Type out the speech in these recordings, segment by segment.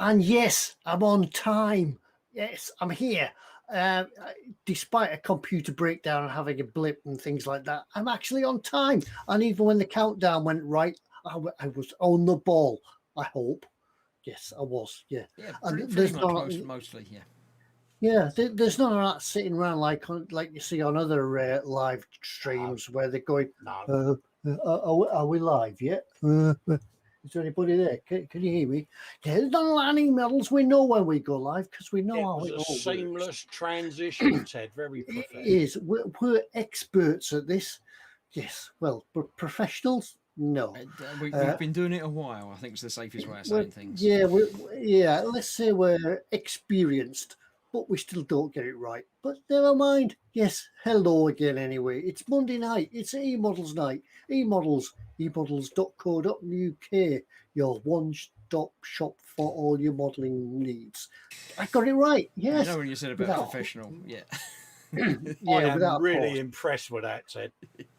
And yes, I'm on time. Yes, I'm here. despite a computer breakdown and having a blip and things like that, I'm actually on time. And even when the countdown went right, I was on the ball. I hope. Yes, I was. Yeah. Yeah, And pretty much mostly. Yeah. Yeah, there's none of that sitting around like you see on other live streams where they're going, No. are we live yet? Is there anybody there? Can you hear me? Yeah, there's none of that eModels. We know when we go live because we know how it all was a works. seamless transition, Ted. Very professional. It is. We're experts at this. Yes. Well, but professionals? No. We've been doing it a while. I think it's the safest way of saying things. Yeah, let's say we're experienced, but we still don't get it right. But never mind. Yes, hello again anyway. It's Monday night. It's eModels night. eModels, emodels.co.uk, your one-stop shop for all your modelling needs. I got it right, yes. I know when you said about professional, yeah. I am really impressed with that, Ted.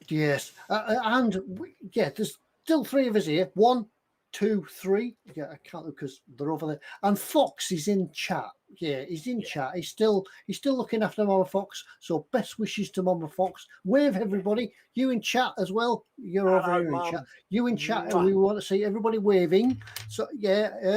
Yes. There's still three of us here. 1, 2, 3. Yeah, I can't look because they're over there. And Foxx is in chat. Yeah, he's in chat. He's still looking after Mama Foxx. So best wishes to Mama Foxx. Wave everybody. You in chat as well. You're over here in chat. You in chat. And we want to see everybody waving. So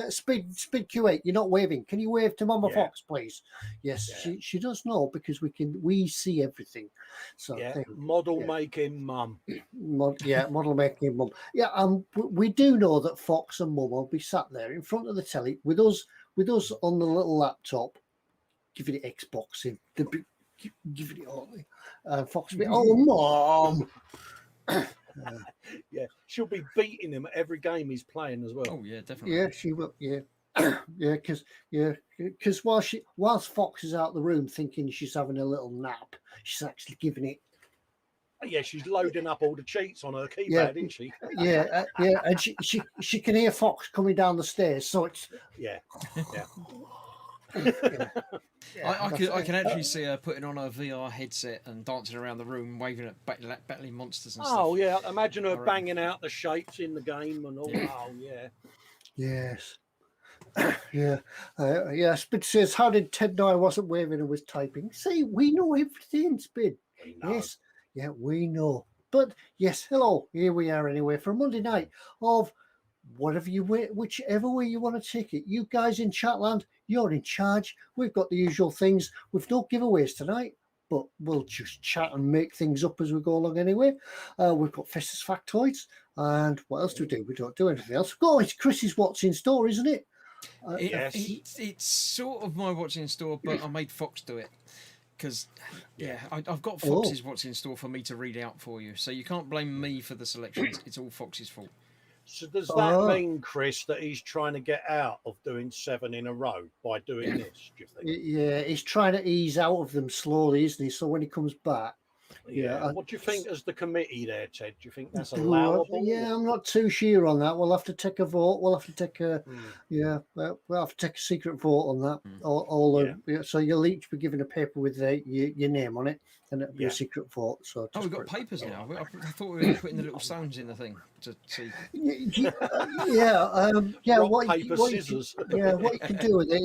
Speed Q8. You're not waving. Can you wave to Mama Foxx, please? Yes, she does know because we see everything. So model making mum. Model making mum. Yeah, we do know that Foxx and Mum will be sat there in front of the telly with us on the little laptop, giving it Xboxing, giving it all. Foxx will be, oh, Mum. She'll be beating him at every game he's playing as well. Oh yeah, definitely. Yeah, she will. Yeah, because whilst Foxx is out the room thinking she's having a little nap, she's actually giving it. Yeah, she's loading up all the cheats on her keypad, isn't she? And she can hear Foxx coming down the stairs, so it's I can actually see her putting on her VR headset and dancing around the room, waving at battling monsters and stuff. Oh yeah, imagine her banging out the shapes in the game and all. Yes. Spid says, how did Ted know I wasn't waving and was typing? See, we know everything, Spid. Yes. Yeah, we know. But yes, hello. Here we are anyway for a Monday night of whichever way you want to take it. You guys in Chatland, you're in charge. We've got the usual things. We've no giveaways tonight, but we'll just chat and make things up as we go along anyway. We've got Festus factoids, and what else do we do? We don't do anything else. Go, it's Chris's What's in Store, isn't it? It's sort of my What's in Store, but I made Foxx do it. Because, I've got Fox's What's in Store for me to read out for you. So you can't blame me for the selections. It's all Fox's fault. So does that mean, Chris, that he's trying to get out of doing 7 in a row by doing this, do you think? Yeah, he's trying to ease out of them slowly, isn't he? So when he comes back... What do you think as the committee there, Ted? Do you think that's allowable? Yeah, I'm not too sure on that. We'll have to take a vote. We'll have to take a we'll have to take a secret vote on that. So you'll each be given a paper with your name on it, and it'll be a secret vote. So we've got papers now. I thought we were putting the little stones in the thing to see. Scissors. What you can do with it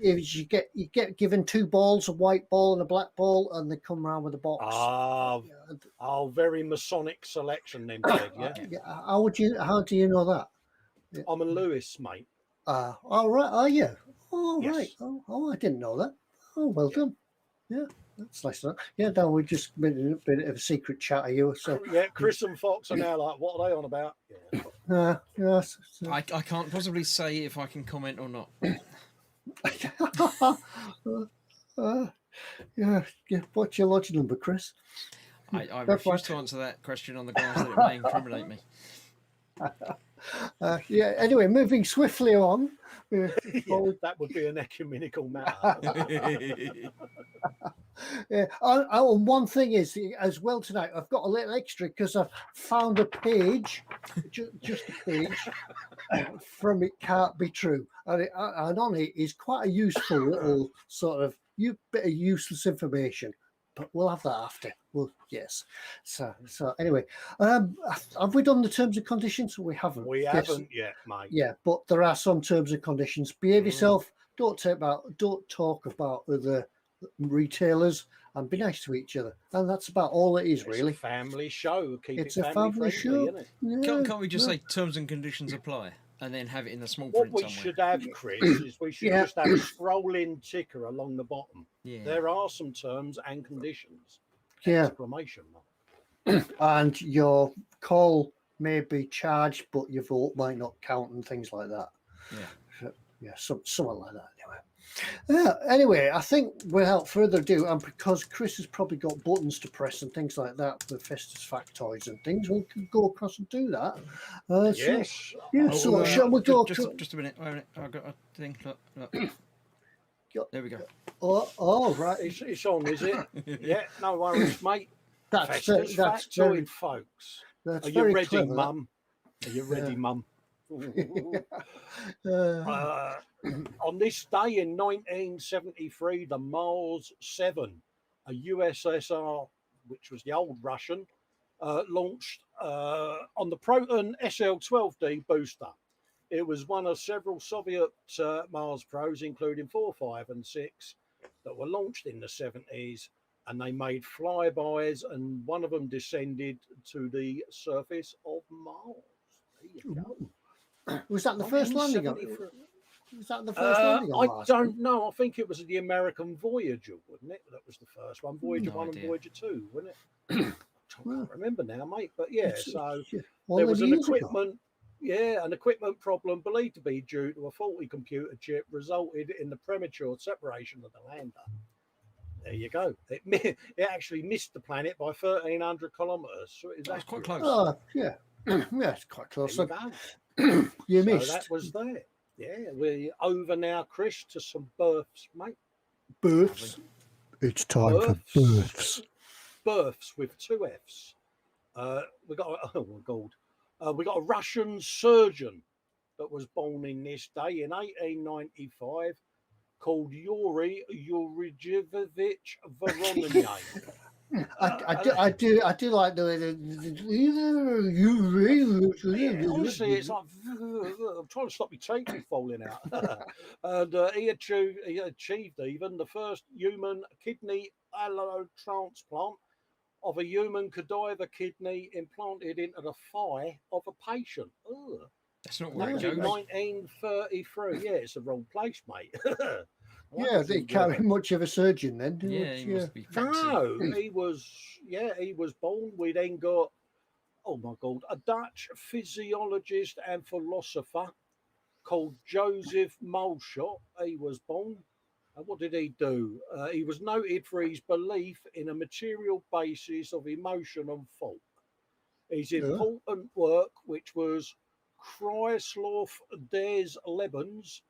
is you get given 2 balls, a white ball and a black ball, and they come around with a box. Very Masonic selection then, Ted, How do you know that? I'm a Lewis, mate. All right, are you? Oh, yes. Right. Oh, I didn't know that. Oh, well done. Yeah, that's nice. Yeah, no, we just made a bit of a secret chat of you. So Chris and Foxx are now like, what are they on about? I can't possibly say if I can comment or not. What's your lodge number, Chris? I refuse to answer that question on the grounds that it may incriminate me. Anyway, moving swiftly on. That would be an ecumenical matter. One thing is, as well tonight, I've got a little extra because I've found a page, just a page, from It Can't Be True. And on it is quite a useful little sort of bit of useless information. But we'll have that after. Yes. So anyway, have we done the terms and conditions? We haven't. We haven't yet, mate. Yeah, but there are some terms and conditions. Behave yourself. Don't talk about other retailers, and be nice to each other. And that's about all it is, It's really. a family show. Keep It's it a family family friendly, show. isn't it? Yeah, Can't we just yeah. say terms and conditions apply, and then have it in the small What print we somewhere? should have, Chris, is we should Yeah. just have a scrolling ticker along the bottom. Yeah. There are some terms and conditions. Yeah. Exclamation mark. And your call may be charged, but your vote might not count and things like that. Yeah. Yeah, something like that. Anyway, I think without further ado, and because Chris has probably got buttons to press and things like that with Festus factoids and things, we can go across and do that. Yes. So shall we go? Just a minute. Wait a minute. I've got a thing. Look. There we go. Oh, right. It's on, is it? Yeah, no worries, mate. That's Festus very, factoid, folks. that's Are you very ready, clever, Mum? Are you ready, Mum? On this day in 1973, the Mars 7, a USSR, which was the old Russian, launched on the Proton SL-12D booster. It was one of several Soviet Mars probes, including 4, 5, and 6, that were launched in the 70s, and they made flybys, and one of them descended to the surface of Mars. There you go. Was that the first landing? 1973. Was that the first landing on I Mars? don't know. I think it was the American Voyager, wasn't it? That was the first one. Voyager No 1 idea. and Voyager 2, wasn't it? I can't remember now, mate. But yeah, so All there them was an years ago. equipment problem believed to be due to a faulty computer chip resulted in the premature separation of the lander. There you go. It actually missed the planet by 1,300 kilometres. So That's quite close. Oh, yeah. Yeah, it's quite close. There So you go. you So missed. that was there. Yeah, we're over now, Chris, to some births, mate. Births. It's time for births. Births with 2 Fs. We got we got a Russian surgeon that was born in this day in 1895 called Yuri Yurjevich Voroniny. I do like the way Honestly, it's like I'm trying to stop my teeth from falling out. And he achieved even the first human kidney allotransplant of a human cadaver kidney implanted into the thigh of a patient. Ugh. That's not That where it was in goes. 1933. Yeah, it's the wrong place, mate. Yeah, they can't be much of a surgeon then. Yeah, he must be fancy. No, he was born. We then got, oh my God, a Dutch physiologist and philosopher called Joseph Moulshot. He was born. And what did he do? He was noted for his belief in a material basis of emotion and thought. His important work, which was Kreislauf des Lebens,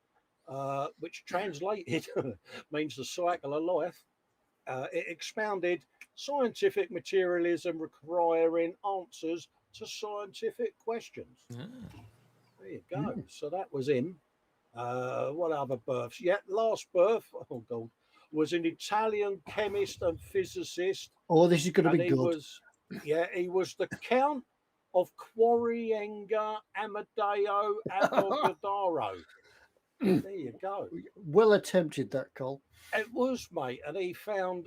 which translated means the cycle of life. It expounded scientific materialism requiring answers to scientific questions. Ah. There you go. So that was him. What other births? Yeah, last birth, oh God, was an Italian chemist and physicist. Oh, this is going to be good. He was the Count of Quarienga Amadeo Avogadro. There you go. Well attempted, that, Cole. It was, mate, and he found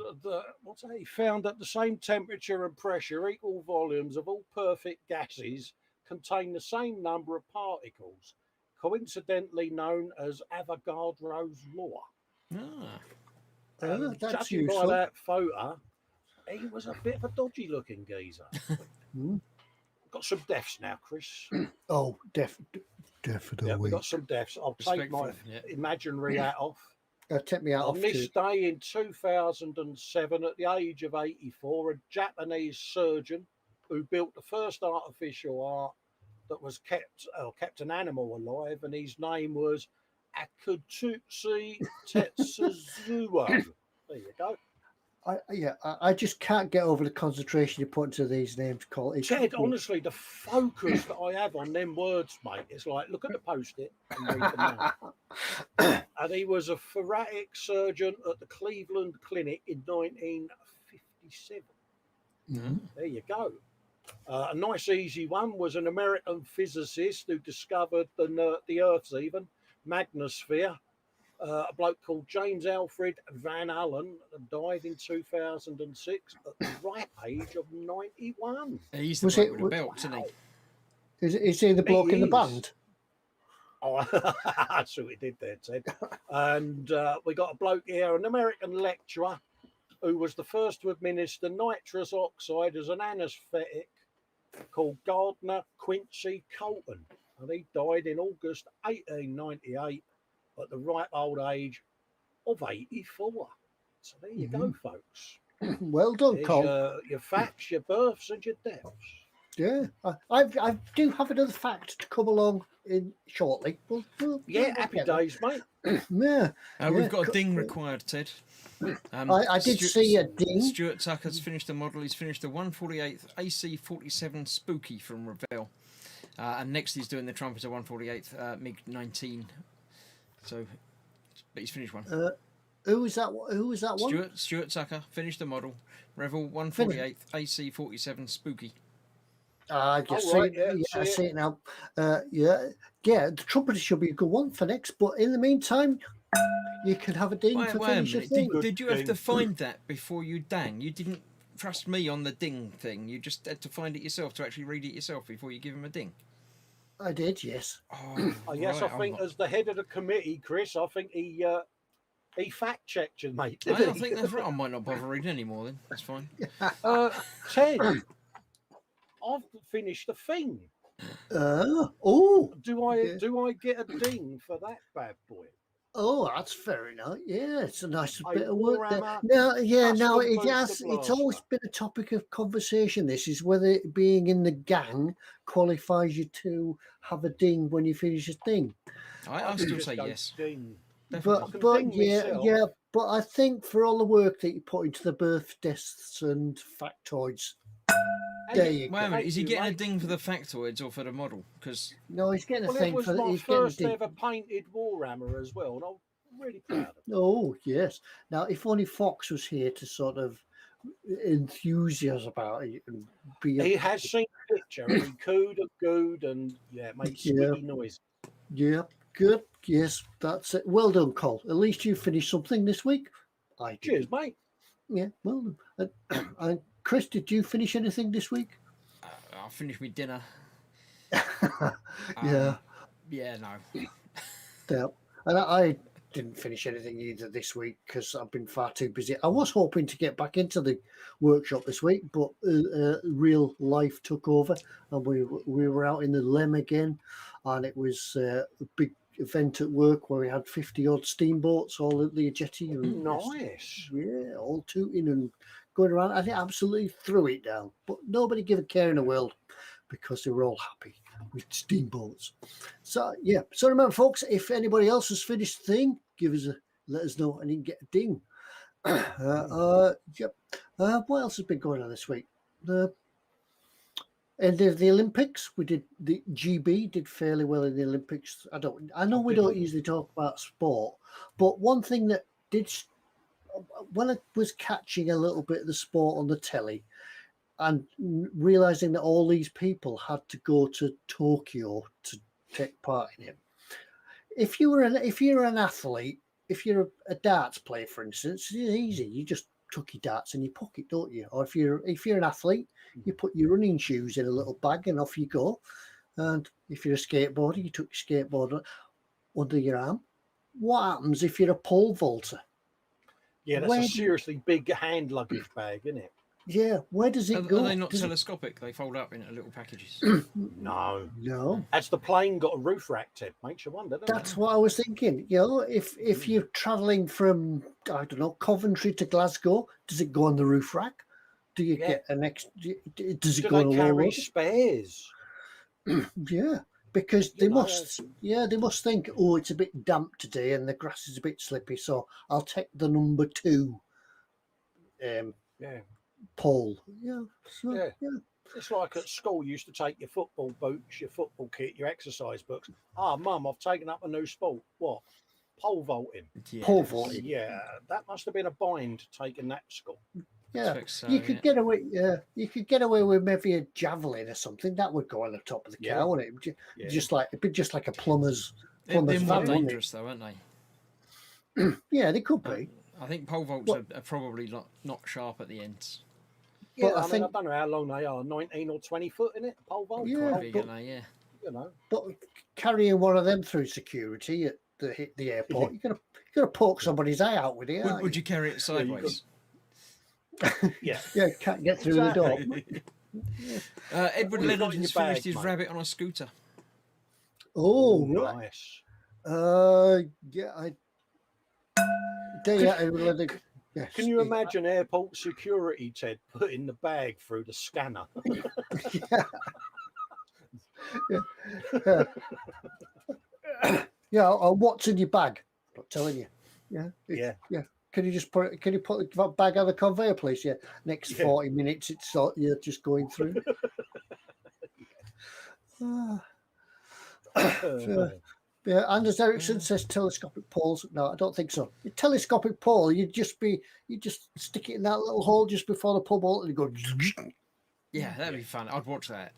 he found that the same temperature and pressure, equal volumes of all perfect gases, contain the same number of particles, coincidentally known as Avogadro's law. That's judging useful. by that photo, he was a bit of a dodgy looking geezer. Got some deaths now, Chris. Oh, definitely. Yeah, we got some deaths. I'll take my imaginary hat off. Take me out On this day in 2007, at the age of 84, a Japanese surgeon who built the first artificial heart that was kept an animal alive, and his name was Akutsuki Tetsuzuo. There you go. I just can't get over the concentration you put into these names, Colin. Ted, honestly, the focus that I have on them words, mate, it's like, look at the post-it and read them out. And he was a thoracic surgeon at the Cleveland Clinic in 1957. There you go. A nice easy one was an American physicist who discovered the Earth's even magnosphere. a bloke called James Alfred Van Allen died in 2006 at the ripe age of 91. He's the Was bloke it? with the belt, isn't he? Is he the bloke in the is. band? Oh, I see what he did there, Ted. And we got a bloke here, an American lecturer, who was the first to administer nitrous oxide as an anaesthetic, called Gardner Quincy Colton. And he died in August 1898 at the ripe old age of 84. So there you go, folks. Well done, There's Col. your facts, your births, and your deaths. Yeah, I do have another fact to come along in shortly. Yeah, happy days, mate. Yeah, We've got a ding required, Ted. I did see a ding. Stuart Tucker's finished the model. He's finished the 148th AC-47 Spooky from Revell. And next he's doing the Trumpeter 148th MiG-19. So, but he's finished one. Who was that? Who was that one? Stuart Tucker finished the model. Revell 148th AC-47 Spooky. I just see, I see it now. Yeah, the Trumpeter should be a good one for next. But in the meantime, you can have a ding for finish your thing. Did you have to find that before you dang? You didn't trust me on the ding thing. You just had to find it yourself to actually read it yourself before you give him a ding. I did, yes. Oh, yes, right, I think as the head of the committee, Chris, I think he fact-checked you, mate. I think that's right. I might not bother reading anymore then. That's fine. Ted, I've finished the thing. Oh. Do I get a ding for that bad boy? Oh, that's very nice. Yeah, it's a nice bit of work there. Now, it's always been a topic of conversation. This is whether being in the gang qualifies you to have a ding when you finish a thing. I still say yes. Ding. But I think for all the work that you put into the birth deaths and factoids, there you go. Wait a minute, is he getting a ding for the factoids or for the model? Because no, he's getting a thing for my he's first getting ever painted Warhammer as well, and I'm really proud of it. Oh yes. Now, if only Foxx was here to sort of enthusiasm about it and be. He has seen the picture and he cooed and gooed and made squeaky noise. Yeah, good. Yes, that's it. Well done, Col. At least you finished something this week. Cheers, mate. Yeah, well done. And Chris, did you finish anything this week? I finished my dinner. Yeah. Yeah, no. Yeah. And I didn't finish anything either this week because I've been far too busy. I was hoping to get back into the workshop this week, but real life took over, and we were out in the Lem again, and it was a big event at work where we had 50 odd steamboats all at the jetty. Nice. Yeah, all tooting and going around. I think absolutely threw it down, but nobody gave a care in the world because they were all happy with steamboats. So yeah. So remember, folks, if anybody else has finished the thing, let us know, and you can get a ding. Yep. What else has been going on this week? And the Olympics, we did the GB did fairly well in the Olympics. I know we don't usually talk about sport, but one thing that did, when I was catching a little bit of the sport on the telly, and realizing that all these people had to go to Tokyo to take part in it. If you're an athlete, if you're a darts player, for instance, it's easy. You just tuck your darts in your pocket, don't you? Or if you're an athlete, you put your running shoes in a little bag and off you go. And if you're a skateboarder, you took your skateboard under your arm. What happens if you're a pole vaulter? Yeah, that's a seriously big hand luggage bag, isn't it? Yeah, where does it go? Are they not telescopic? They fold up into little packages. No. Has the plane got a roof rack, Ted? Makes you wonder. That's what I was thinking. You know, if you're travelling from, I don't know, Coventry to Glasgow, does it go on the roof rack? Do you get an extra? Does it go on a carry spares? Yeah, because they must think, oh, it's a bit damp today and the grass is a bit slippy, so I'll take the number 2. Pole. Yeah. So, yeah. It's like at school, you used to take your football boots, your football kit, your exercise books. Mum, I've taken up a new sport. What? Pole vaulting. Yeah. Pole vaulting. Yeah, that must have been a bind taking that to school. Yeah, you could get away. You could get away with maybe a javelin or something that would go on the top of the car, wouldn't it? Just like a plumber's. They're more dangerous, though, aren't they? Yeah, they could be. I think pole vaults are probably not sharp at the ends. Yeah, But I I mean, think- I don't know how long they are, 19 or 20 foot in it, pole vault. Yeah, Quite big, but- aren't they? Yeah. You know. But carrying one of them through security at the airport, you're gonna poke somebody's eye out with it. Would you carry it sideways? Yeah. Yeah, can't get through the door. Edward What have you got Leonard in has your finished bag, his mate? rabbit on a scooter. Oh, right. Nice. Yeah, Edward Leonard. Yes, Can you imagine airport security, Ted, putting the bag through the scanner? Yeah, what's in your bag? Not telling you. Yeah. Yeah. Can you put the bag on the conveyor, please? Yeah. Next 40 minutes, you're just going through. Yeah, Anders Ericsson says telescopic poles. No, I don't think so. A telescopic pole, you just stick it in that little hole just before the pole bolt and you go. Yeah, that'd be fun. I'd watch that.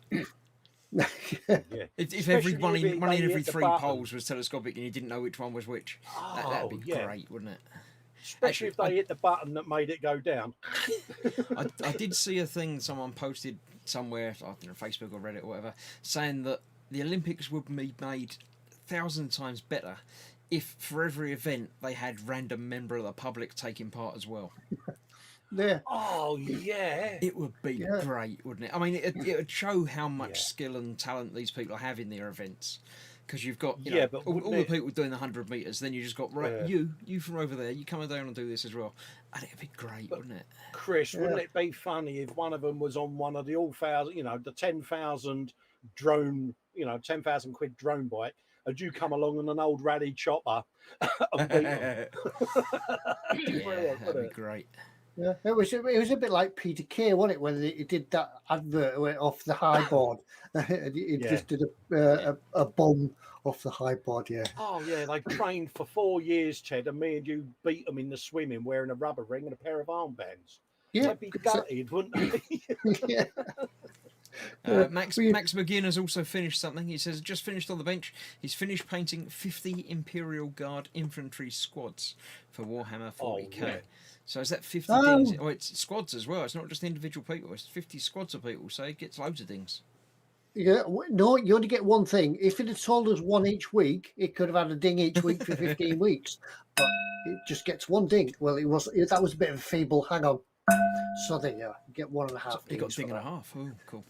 Yeah. If every Especially one if in they every hit the three button. poles was telescopic and you didn't know which one was which, that'd be great, wouldn't it? Especially if they hit the button that made it go down. I did see a thing someone posted somewhere, I don't know, Facebook or Reddit or whatever, saying that the Olympics would be made 1,000 times better if for every event they had random member of the public taking part as well. Yeah. Oh, yeah. It would be great, wouldn't it? I mean, it would show how much Yeah. skill and talent these people have in their events. Because you've got but all wouldn't the it- people doing the 100 metres, then you just got, you from over there, you come down and do this as well. And it'd be great, wouldn't it? Chris, wouldn't it be funny if one of them was on one of the all thousand, the 10,000 drone, 10,000 quid drone bike, and you come along on an old rally chopper and beat them? Yeah, that'd be great. Yeah, it was a bit like Peter Kay, wasn't it, when he did that advert went off the high board. He just did a bomb off the high board. Yeah. Oh, yeah, they trained for 4 years, Ted, and me and you beat them in the swimming wearing a rubber ring and a pair of armbands. Yeah. They'd be gutted, wouldn't they? Yeah. Max McGinn has also finished something. He says, just finished on the bench. He's finished painting 50 Imperial Guard infantry squads for Warhammer 40k. yeah. So is that 50 Oh. things? Oh, it's squads as well. It's not just individual people. It's 50 squads of people. So he gets loads of things. Yeah, no, you only get one thing. If it had told us one each week, it could have had a ding each week for 15 weeks. But it just gets one ding. Well, that was a bit of a feeble hang on. So there you get 1.5 He got dings ding for and a that. half. Oh, cool.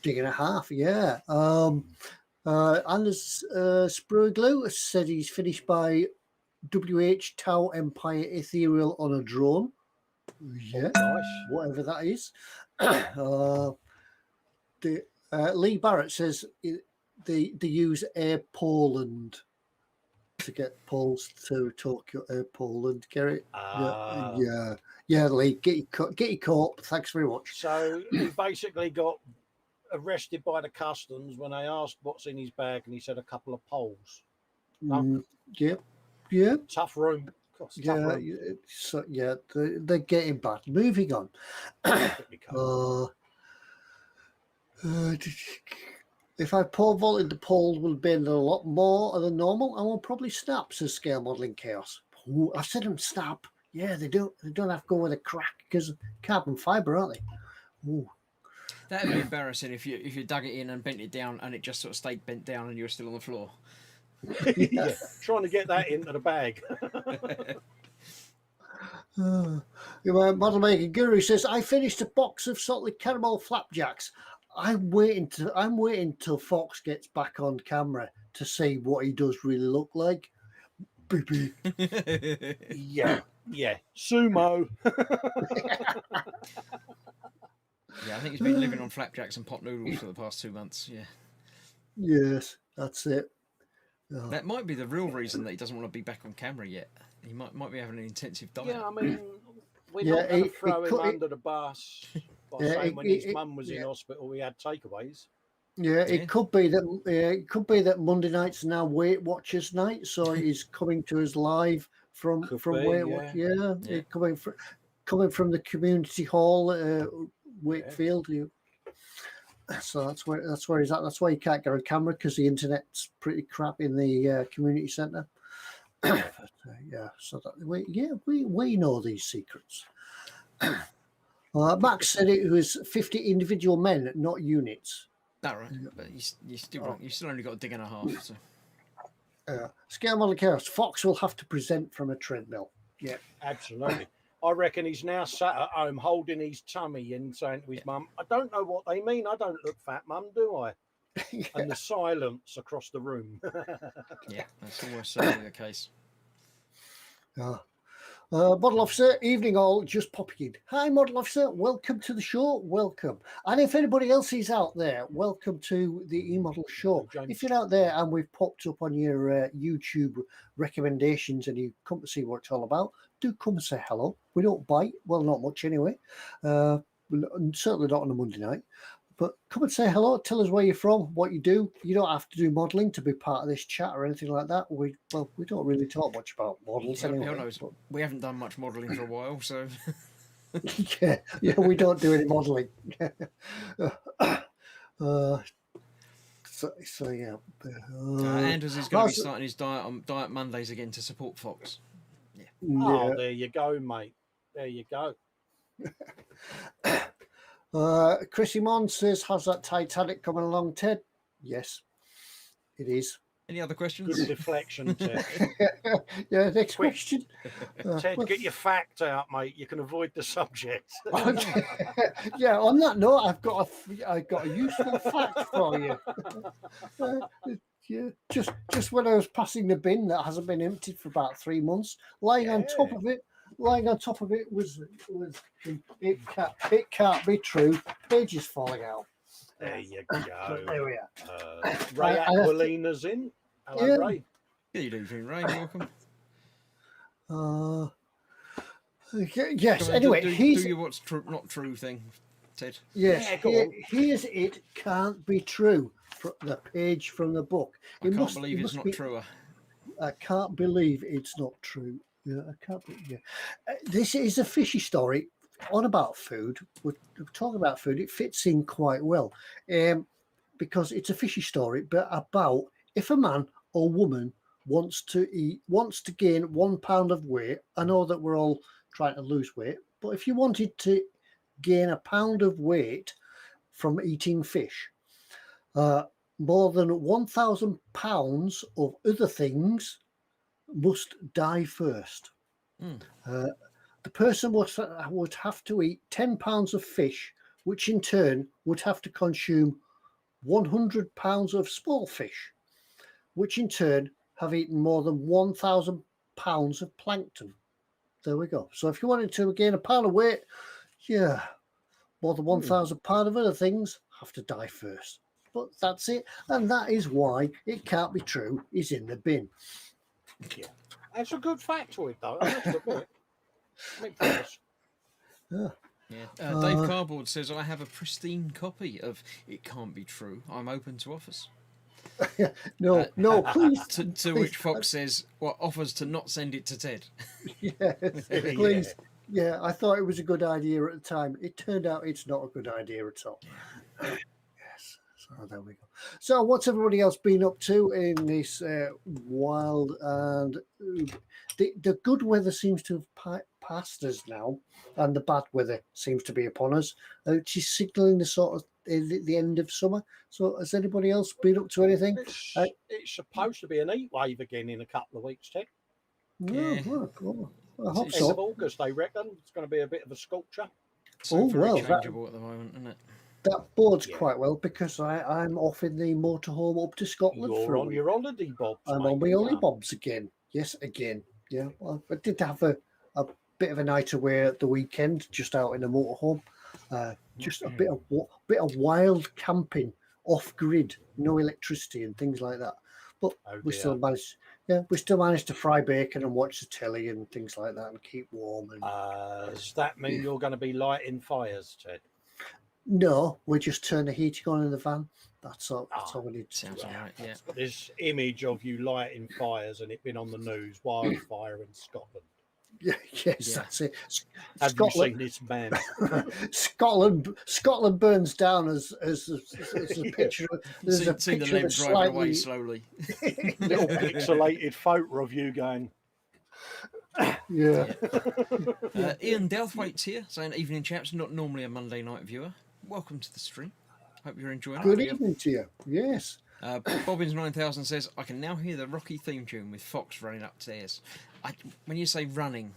Ding and a half, yeah. Anders Spruglu said he's finished by WH Tau Empire Ethereal on a drone. Yeah, Nice. whatever that is. Lee Barrett says they use Air Poland to get Poles to Tokyo Air Poland. Get it? Yeah, Lee, get your coat. Thanks very much. So he basically got arrested by the customs when they asked what's in his bag, and he said a couple of poles. Yeah. Tough room. God, it's tough room. So they're getting bad. Moving on. If I pole vaulted, the poles will bend a lot more than normal and will probably snap, says Scale Modelling Chaos. Ooh, I said them snap. Yeah, they do. They don't have to go with a crack because carbon fibre, aren't they? Ooh. That would be embarrassing if you dug it in and bent it down and it just sort of stayed bent down and you were still on the floor. Yeah, trying to get that into the bag. Modelmaking Guru says, I finished a box of salted caramel flapjacks. I'm waiting till Foxx gets back on camera to see what he does really look like. Baby. Yeah. Sumo. Yeah, I think he's been living on flapjacks and pot noodles for the past 2 months. Yeah. Yes, that's it. That might be the real reason that he doesn't want to be back on camera yet. He might be having an intensive diet. Yeah, I mean, we're not going to throw him under the bus by saying when his mum was in hospital, we had takeaways. Yeah, it could be that Monday night's now Weight Watchers night, so he's coming to us live from Weight Watchers. Yeah, coming from the community hall, Wakefield. So that's where he's at. That's why he can't get on camera because the internet's pretty crap in the community centre. Yeah, so that we know these secrets. Max said it was 50 individual men, not units. That right, but you still only got a dig and a half. So. Scale model chaos. Foxx will have to present from a treadmill. Yeah, Absolutely. I reckon he's now sat at home holding his tummy and saying to his mum, I don't know what they mean. I don't look fat, mum, do I? yeah. And the silence across the room. Yeah, that's almost certainly the case. Model officer, evening all, just popping in. Hi, model officer, welcome to the show. Welcome. And if anybody else is out there, welcome to the eModel show. Hello, if you're out there and we've popped up on your YouTube recommendations and you come to see what it's all about, do come and say hello. We don't bite, well, not much anyway. Certainly not on a Monday night. But come and say hello. Tell us where you're from, what you do. You don't have to do modelling to be part of this chat or anything like that. We don't really talk much about models anyway. We haven't done much modelling for a while, so yeah, we don't do any modelling. So yeah. Anders is going to be starting his diet on Diet Mondays again to support Foxx. Yeah. Oh, there you go, mate. There you go. Chrissy Mon says, how's that Titanic coming along, Ted? Yes, it is. Any other questions? Good deflection, Ted. Yeah, next question. Ted, get your fact out, mate. You can avoid the subject. Yeah, on that note, I've got a useful fact for you. Yeah, just when I was passing the bin that hasn't been emptied for about 3 months, lying on top of it was it can't be true. Pages falling out. There you go. There we are. Ray Aquilina's in. Hello, Ray. Good evening, Ray. Welcome. Yes. Anyway, do your what's not true thing, Ted. Yes. Here's it. Can't be true. The page from the book. I can't believe it's not truer. I can't believe it's not true. Yeah, I can't. Yeah, this is a fishy story on about food. We're talking about food. It fits in quite well, because it's a fishy story, but about if a man or woman wants to gain 1 pound of weight. I know that we're all trying to lose weight, but if you wanted to gain a pound of weight from eating fish, more than 1,000 pounds of other things must die first. The person would have to eat 10 pounds of fish, which in turn would have to consume 100 pounds of small fish, which in turn have eaten more than 1,000 pounds of plankton. There we go. So if you wanted to gain a pound of weight, yeah, more than 1,000 pounds of other things have to die first. But that's it. And that is why it can't be true is in the bin. Yeah. That's a good factoid, though. I must admit. Dave Cardboard says, I have a pristine copy of It Can't Be True. I'm open to offers. No, please. To which Foxx says, offers to not send it to Ted. Yes, please. Yeah, I thought it was a good idea at the time. It turned out it's not a good idea at all. Yes. So there we go. So what's everybody else been up to in this wild and the good weather seems to have passed us now, and the bad weather seems to be upon us, which is signalling the sort of the end of summer. So has anybody else been up to anything? It's supposed to be an heat wave again in a couple of weeks, Ted. I hope End so. of August, they reckon. It's going to be a bit of a sculpture. Very changeable at the moment, isn't it? That bodes quite well because I'm off in the motorhome up to Scotland. You're on your holiday bobs. I'm on my holiday bobs again. Yes, again. Yeah, well, I did have a bit of a night away at the weekend, just out in the motorhome. Just a bit of wild camping, off grid, no electricity and things like that. But we still managed. Yeah, we still managed to fry bacon and watch the telly and things like that and keep warm. And does that mean you're going to be lighting fires, Ted? No, we just turn the heating on in the van. That's all we need to do. Right, yeah. This image of you lighting fires and it been on the news, wildfire in Scotland. Yeah, yes, Yeah. that's it. Have you seen this man? Scotland burns down as a Yeah. picture. There's a Seen the picture of a lamb driving away slightly. slowly. Little pixelated photo of you going. Yeah. Ian Douthwaite's here saying, "Evening, chaps. Not normally a Monday night viewer. Welcome to the stream. Hope you're enjoying Good it." evening to you. Yes. Bobbins 9000 says, "I can now hear the Rocky theme tune with Foxx running upstairs." When you say running,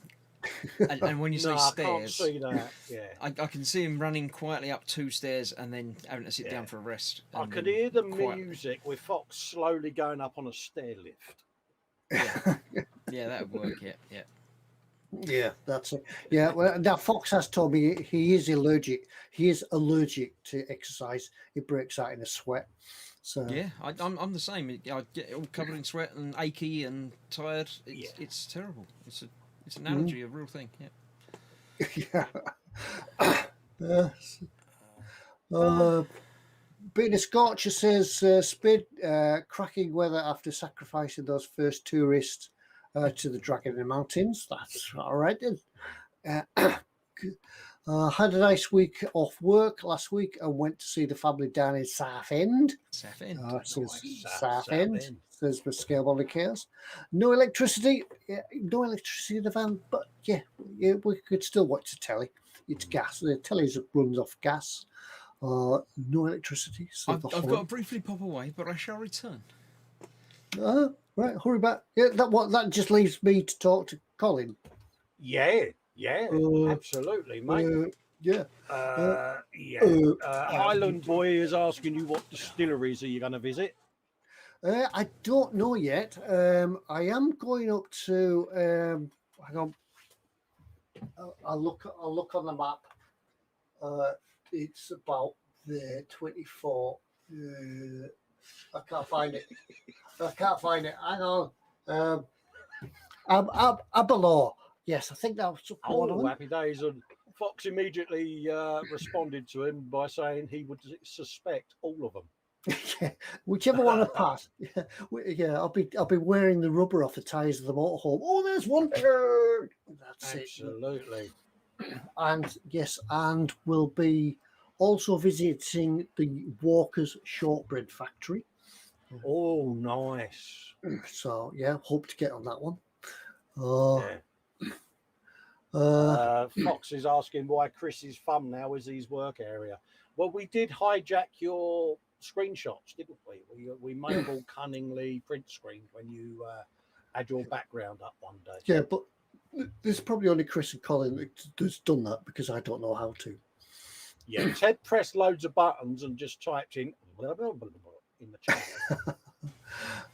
and when you say No, I can't stairs, see that. Yeah. I can see him running quietly up 2 stairs and then having to sit down for a rest. I and could then hear the quietly. music with Fox slowly going up on a stair lift. Yeah, that would work. Yeah. Yeah, that's it. Yeah, well, now Fox has told me he is allergic. He is allergic to exercise. He breaks out in a sweat. So Yeah, I'm the same. I get all covered in sweat and achy and tired. It's terrible. It's an allergy, a real thing. Yeah. yeah. Peter Scorcher says, Spid, cracking weather after sacrificing those first tourists to the Dragon in the Mountains. That's all right then. Had a nice week off work last week and went to see the family down in Southend. Southend. Southend. Says the scale on the chaos. No electricity. Yeah, no electricity in the van, but yeah, we could still watch the telly. It's gas. The telly runs off gas. No electricity. So I've got to briefly pop away, but I shall return. Right, hurry back. Yeah, that just leaves me to talk to Colin. Yeah, absolutely, mate. Highland Boy is asking you what distilleries are you going to visit? I don't know yet. I am going up to. Hang on. I'll look on the map. It's about the 24. I can't find it. Hang on. Aberlour. Yes, I think that was one of them. Happy days. And Fox immediately responded to him by saying he would suspect all of them. Yeah, whichever one I pass. Yeah, I'll be wearing the rubber off the tyres of the motorhome. Oh, there's one. That's Absolutely. And yes, and we'll be also visiting the Walker's Shortbread Factory. Oh, nice. So yeah, hope to get on that one. Fox is asking why Chris's thumbnail is his work area. Well, we did hijack your screenshots, didn't we? We may have all cunningly print screened when you had your background up one day. Yeah, but there's probably only Chris and Colin that's done that because I don't know how to. Yeah, Ted pressed loads of buttons and just typed in the chat.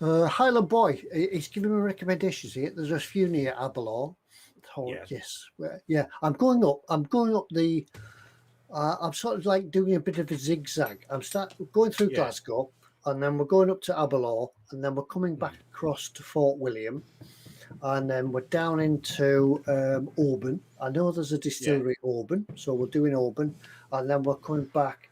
Highland Boy, he's giving me recommendations here. There's a few near Aberlour. Oh, yes. Yeah, I'm going up the. I'm sort of like doing a bit of a zigzag. I'm going through Glasgow, and then we're going up to Aberlour, and then we're coming back across to Fort William, and then we're down into Auburn. I know there's a distillery at Auburn, so we're doing Auburn, and then we're coming back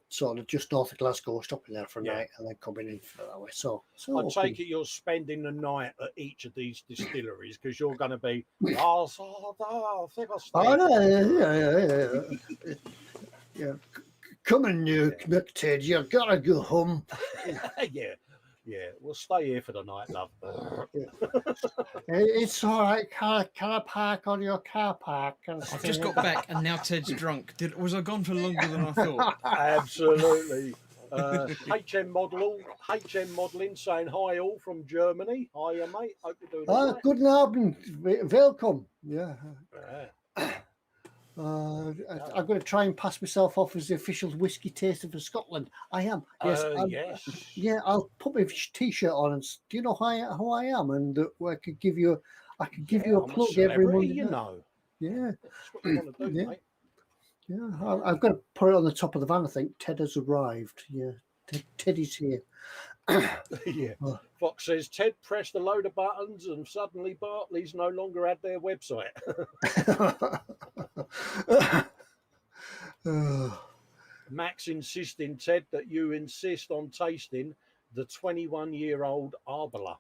sort of just north of Glasgow, stopping there for a night, and then coming in for that way. So I take it you're spending the night at each of these distilleries because you're going to be. Yeah. Come on, you Ted, you gotta go home. Yeah. We'll stay here for the night, love. It's all right. Can I park on your car park? I've just got back, and now Ted's drunk. Was I gone for longer than I thought? Absolutely. HM Modeling saying hi all from Germany. Hiya, mate. Hope you're doing all right. Guten Abend. Welcome. Yeah. I'm going to try and pass myself off as the official whiskey taster for Scotland. I am. Yes. Yeah, I'll put my T-shirt on. And do you know who I am? And I could give you a plug every Monday. You know. Yeah. That's what you want to do, mate. Yeah, I've got to put it on the top of the van. I think Ted has arrived. Yeah, Teddy's here. Yeah. Fox says Ted pressed a load of buttons and suddenly Bartley's no longer had their website. Max insisting, Ted, that you insist on tasting the 21-year-old Arbala.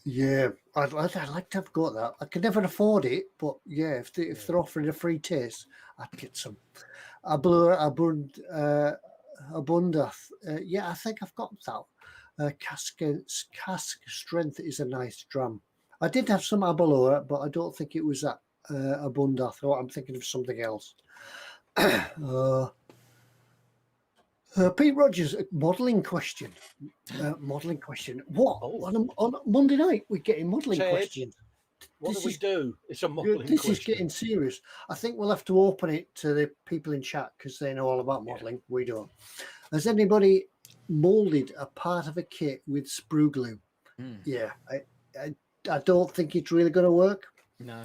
Yeah, I'd like to have got that. I could never afford it, but yeah, if they're offering a free taste, I'd get some. Abunda. Yeah, I think I've got that. Cask strength is a nice dram. I did have some Abalora, but I don't think it was that Abunda. I thought I'm thinking of something else. Pete Rogers, modelling question. Modelling question. What? Oh. On Monday night, we're getting modelling Ted, questions. What This do we is do? It's a modelling this question. is getting serious. I think we'll have to open it to the people in chat because they know all about modelling. We don't. Has anybody moulded a part of a kit with sprue glue? Yeah, I don't think it's really going to work. No.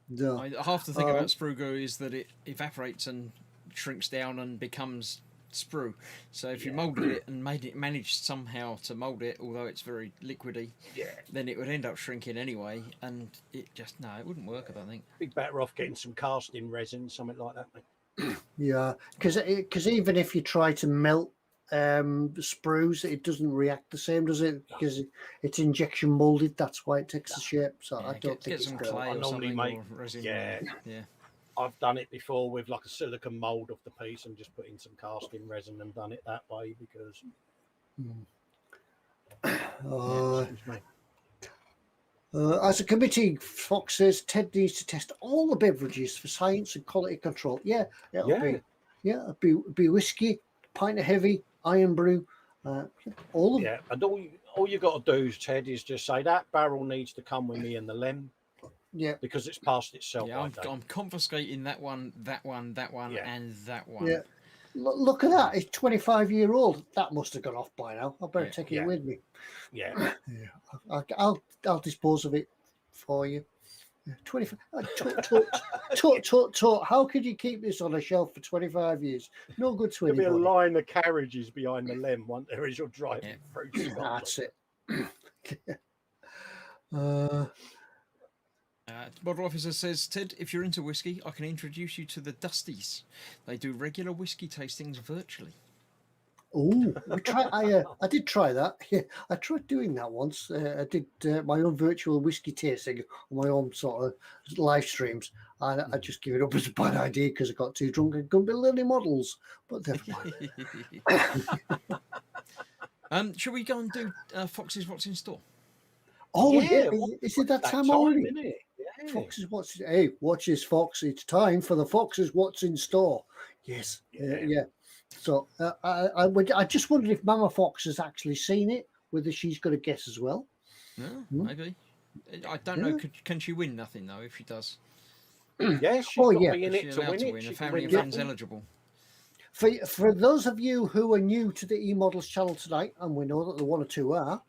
No. Half the thing about sprue glue is that it evaporates and shrinks down and becomes sprue. So if you moulded it and managed somehow to mould it, although it's very liquidy, then it would end up shrinking anyway, and it wouldn't work. I don't think. Be better off getting some casting resin, something like that, mate. Yeah, because even if you try to melt sprues, it doesn't react the same, does it? Because it's injection molded. That's why it takes the shape. So I don't think get it's some good. clay I or normally something, make- or resin. yeah. Yeah. I've done it before with like a silicone mold of the piece and just put in some casting resin and done it that way because. Excuse me. As a committee, Fox says Ted needs to test all the beverages for science and quality control. It'll be whiskey, pint of heavy, iron brew, all of Yeah, and all you got to do, Ted, is just say that barrel needs to come with me in the lem. Yeah, because it's past itself. Yeah, I'm confiscating that one, and that one. Yeah, look at that. It's 25-year-old. That must have gone off by now. I better take it with me. Yeah. I'll dispose of it for you. 25. How could you keep this on a shelf for 25 years? No good to There'll anybody. be a line of carriages behind the lem one there as you're driving through. That's it. Model officer says, Ted, if you're into whiskey, I can introduce you to the Dusties. They do regular whiskey tastings virtually. Oh, I did try that. Yeah, I tried doing that once. I did my own virtual whiskey tasting on my own sort of live streams. And I just gave it up as a bad idea because I got too drunk and couldn't build any models. But never mind. Should we go and do Fox's What's in Store? Oh, yeah. Is it that time already? Isn't it? Yeah. Fox's What's... Hey, watch this, Fox. It's time for the Fox's What's in Store. Yes. Yeah. So I just wondered if Mama Fox has actually seen it, whether she's got a guess as well. No, maybe. I don't know. Can she win nothing, though, if she does? Yeah, she's got to be in Is it she to allowed win it. A She family can and win friends nothing. eligible. For those of you who are new to the eModels channel tonight, and we know that the one or two are,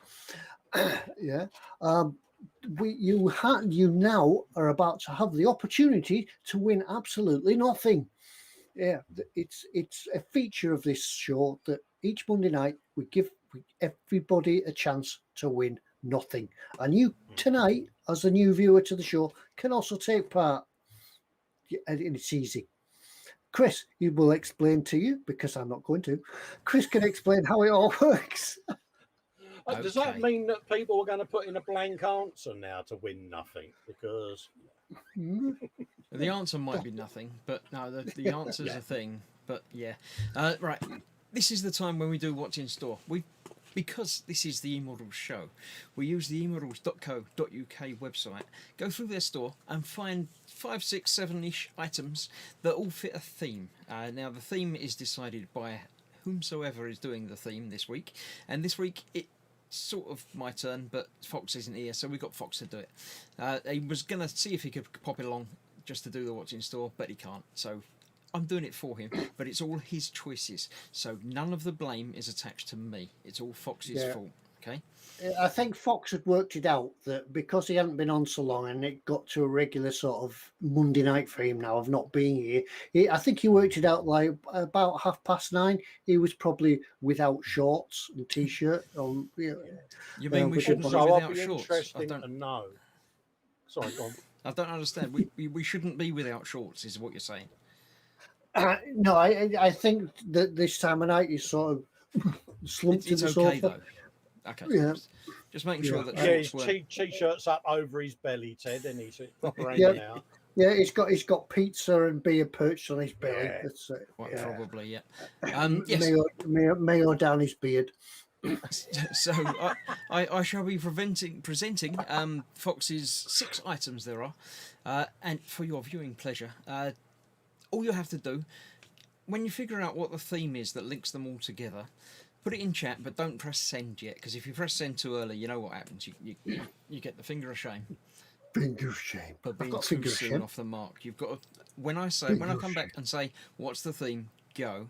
you now are about to have the opportunity to win absolutely nothing. Yeah, it's a feature of this show that each Monday night we give everybody a chance to win nothing. And you tonight, as a new viewer to the show, can also take part. And it's easy. Chris, he will explain to you, because I'm not going to. Chris can explain how it all works. Does that mean that people are going to put in a blank answer now to win nothing? Because The answer might be nothing, but no, the answer's a thing. But yeah. Right. This is the time when we do What's in Store. Because this is the eModels show, we use the eModels.co.uk website, go through their store and find 5, 6, 7-ish items that all fit a theme. Now, the theme is decided by whomsoever is doing the theme this week. And this week, it's sort of my turn, but Fox isn't here, so we got Fox to do it. He was going to see if he could pop it along just to do the What's in Store, but he can't. So I'm doing it for him, but it's all his choices. So none of the blame is attached to me. It's all Fox's fault. Okay. I think Fox had worked it out that because he hadn't been on so long and it got to a regular sort of Monday night for him now of not being here, I think he worked it out like about 9:30. He was probably without shorts and t-shirt. You mean we shouldn't be without shorts? I don't know. Sorry, go on. I don't understand. We shouldn't be without shorts, is what you're saying. No, I think that this time of night he's sort of slumped to the sofa. Though. Okay. Yeah. Just making sure that Yeah, shorts his weren't. t-shirt's up over his belly, Ted, and he's proper Yeah. hanging out. Yeah, he's got pizza and beer perched on his belly. Yeah. That's it. Quite Yeah. probably, yeah. Yes. Mayo down his beard. So I shall be presenting Fox's 6 items there are, and for your viewing pleasure. All you have to do, when you figure out what the theme is that links them all together, put it in chat, but don't press send yet, because if you press send too early, you know what happens. You get the finger of shame. Finger of shame. For I've being got too finger of soon shame. off the mark. You've got to, when I Finger of come back shame. and say what's the theme, go.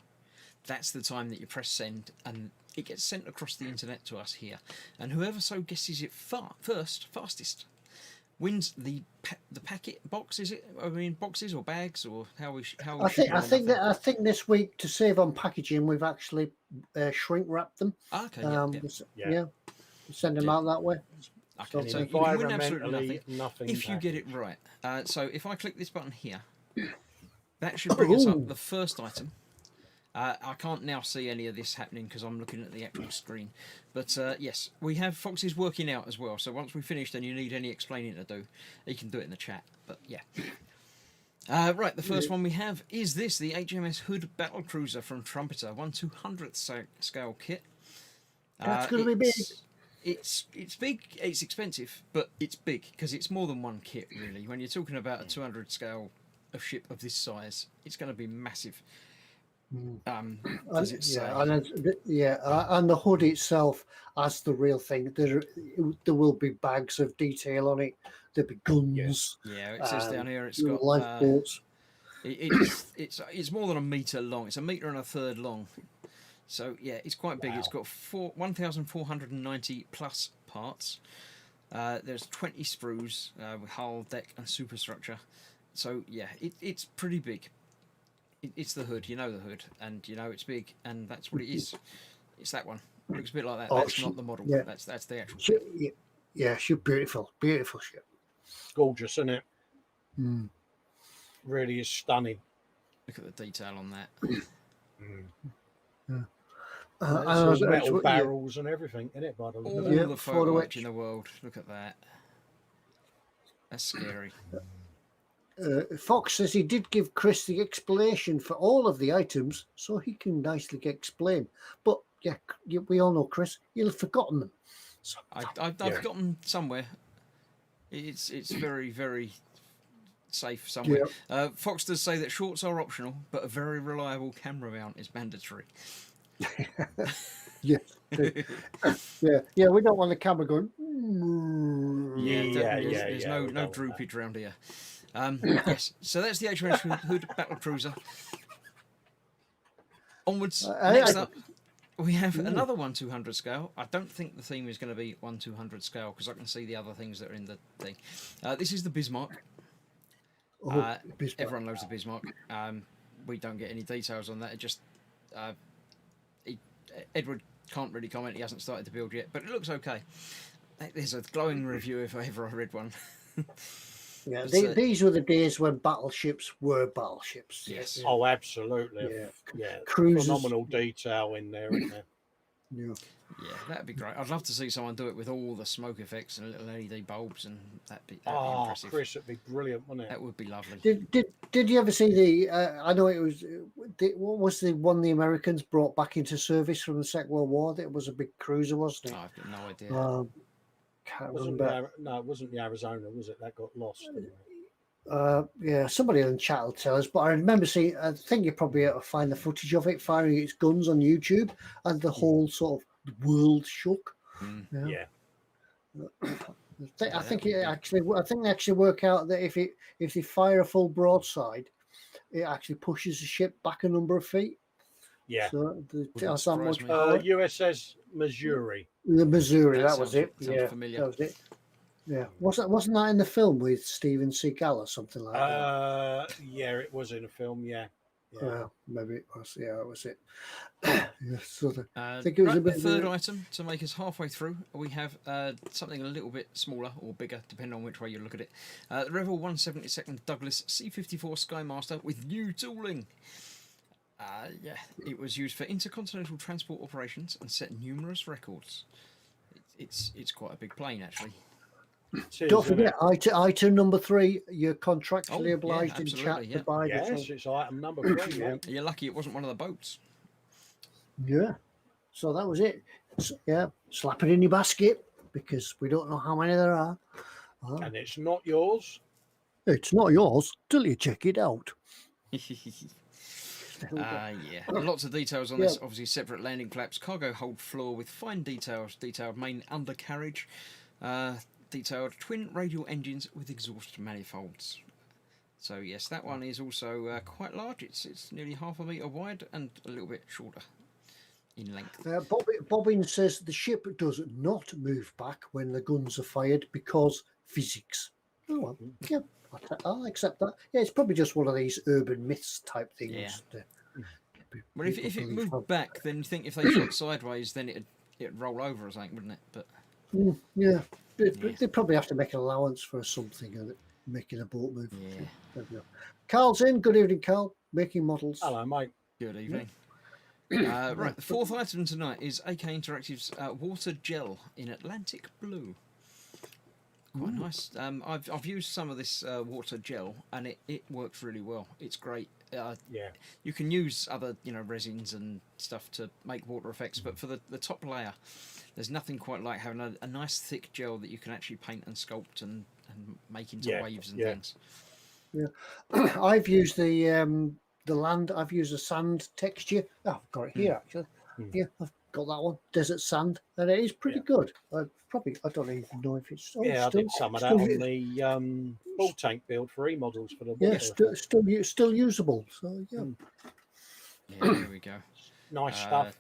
That's the time that you press send, and it gets sent across the internet to us here. And whoever so guesses it fastest, wins the packet box. Is it? I mean, boxes or bags, or how we I think this week, to save on packaging, we've actually shrink wrapped them. Okay, Yeah. Send them Yeah. out that way. Okay, so And you can win absolutely environmentally, nothing if you get it packaged. right. So if I click this button here, that should bring us Ooh. up the first item. I can't now see any of this happening because I'm looking at the actual screen. But yes, we have Fox's working out as well. So once we finish and you need any explaining to do, you can do it in the chat. But yeah. Right, the first one we have is this, the HMS Hood Battlecruiser from Trumpeter, 1/200th scale kit. That's going to be big. It's big, it's expensive, but it's big because it's more than one kit really. When you're talking about a 200 scale of ship of this size, it's going to be massive. Does it say? And the hood itself, as the real thing, there will be bags of detail on it. There'll be guns. Yeah, it says down here it's got lifeboats. It's more than a metre long. It's 1.33 meters long. So yeah, it's quite big. Wow. It's got 1,490 plus parts. There's 20 sprues with hull, deck, and superstructure. So yeah, it's pretty big. It's the hood, you know the hood, and you know it's big, and that's what it is. It's that one. It looks a bit like that. That's not the model. Yeah. That's the actual. She's beautiful ship. Gorgeous, isn't it? Mm. Really is stunning. Look at the detail on that. There's metal barrels and everything in it, by the look All of it. the photo etch in the world. Look at that. That's scary. Fox says he did give Chris the explanation for all of the items, so he can nicely explain. But yeah, we all know Chris. You'll have forgotten them. So, I've got them somewhere. It's very, very safe somewhere. Fox does say that shorts are optional, but a very reliable camera mount is mandatory. yeah. We don't want the camera going. There's no droopage around here. Yes, so that's the HMS Hood Battlecruiser. Onwards, next up, we have another 1/200 scale. I don't think the theme is going to be 1/200 scale because I can see the other things that are in the thing. This is the Bismarck. Bismarck. Everyone loves the Bismarck. We don't get any details on that. It just Edward can't really comment. He hasn't started to build yet, but it looks okay. There's a glowing review if I ever read one. Yeah, these were the days when battleships were battleships. Yes. Oh, absolutely. Yeah. Cruisers. Phenomenal detail in there, isn't there? Yeah. Yeah, that'd be great. I'd love to see someone do it with all the smoke effects and little LED bulbs, and that'd be impressive. Chris, it'd be brilliant, wouldn't it? That would be lovely. Did you ever see the? I know it was. What was the one the Americans brought back into service from the Second World War? It was a big cruiser, wasn't it? I've got no idea. Can't It wasn't the Arizona, was it? That got lost. Yeah, somebody in the chat will tell us. But I remember seeing. I think you probably able to find the footage of it firing its guns on YouTube, and the whole sort of world shook. Yeah. I think they actually work out that if they fire a full broadside, it actually pushes the ship back a number of feet. Yeah. So that's how much. USS Missouri. The Missouri, that was sounds it. sounds familiar. That was it. Yeah, wasn't that in the film with Steven Seagal or something like that? Yeah, it was in a film. Yeah. Maybe it was. Yeah, it was it. I think it was the third item to make us halfway through. We have something a little bit smaller or bigger, depending on which way you look at it. The Revell 172nd Douglas C-54 Skymaster with new tooling. It was used for intercontinental transport operations and set numerous records. it's quite a big plane actually. It is, Don't isn't it? forget, item number 3, you're contractually Oh, yeah, obliged in chat absolutely, to yeah. buy this. Yes, it's item number 3. Yeah. You're lucky it wasn't one of the boats. Yeah. So that was it. Yeah, slap it in your basket because we don't know how many there are. And it's not yours. It's not yours till you check it out. Yeah, lots of details on Yeah. this. Obviously, separate landing flaps, cargo hold floor with fine details, detailed main undercarriage, detailed twin radial engines with exhaust manifolds. So yes, that one is also quite large. It's nearly 1/2 metre wide and a little bit shorter in length. Bobbin says the ship does not move back when the guns are fired because physics. Oh well, yeah, I'll accept that. Yeah, it's probably just one of these urban myths type things. Yeah. that Well, if people it believe. moved back, then you think if they shot sideways, then it'd roll over or something, wouldn't it? But Yeah, Yeah. they probably have to make an allowance for something and making a boat move. yeah, There we go. Carl's in. Good evening, Carl. Making models. Hello, mate. good evening. Right, the fourth item tonight is AK Interactive's water gel in Atlantic Blue. Quite nice. I've used some of this water gel and it works really well. It's great. Yeah. You can use other resins and stuff to make water effects, but for the top layer, there's nothing quite like having a nice thick gel that you can actually paint and sculpt and make into Yeah, waves and yeah. things. Yeah, I've used the land. I've used the sand texture. Oh, I've got it here actually. Yeah, I've got that one. Desert sand, and it is pretty good. I don't even know if it's. Oh, Yeah, I still, did some of that still, on the ball tank build for eModels for the yeah, water. still usable. So yeah. Yeah, there we go. Nice stuff.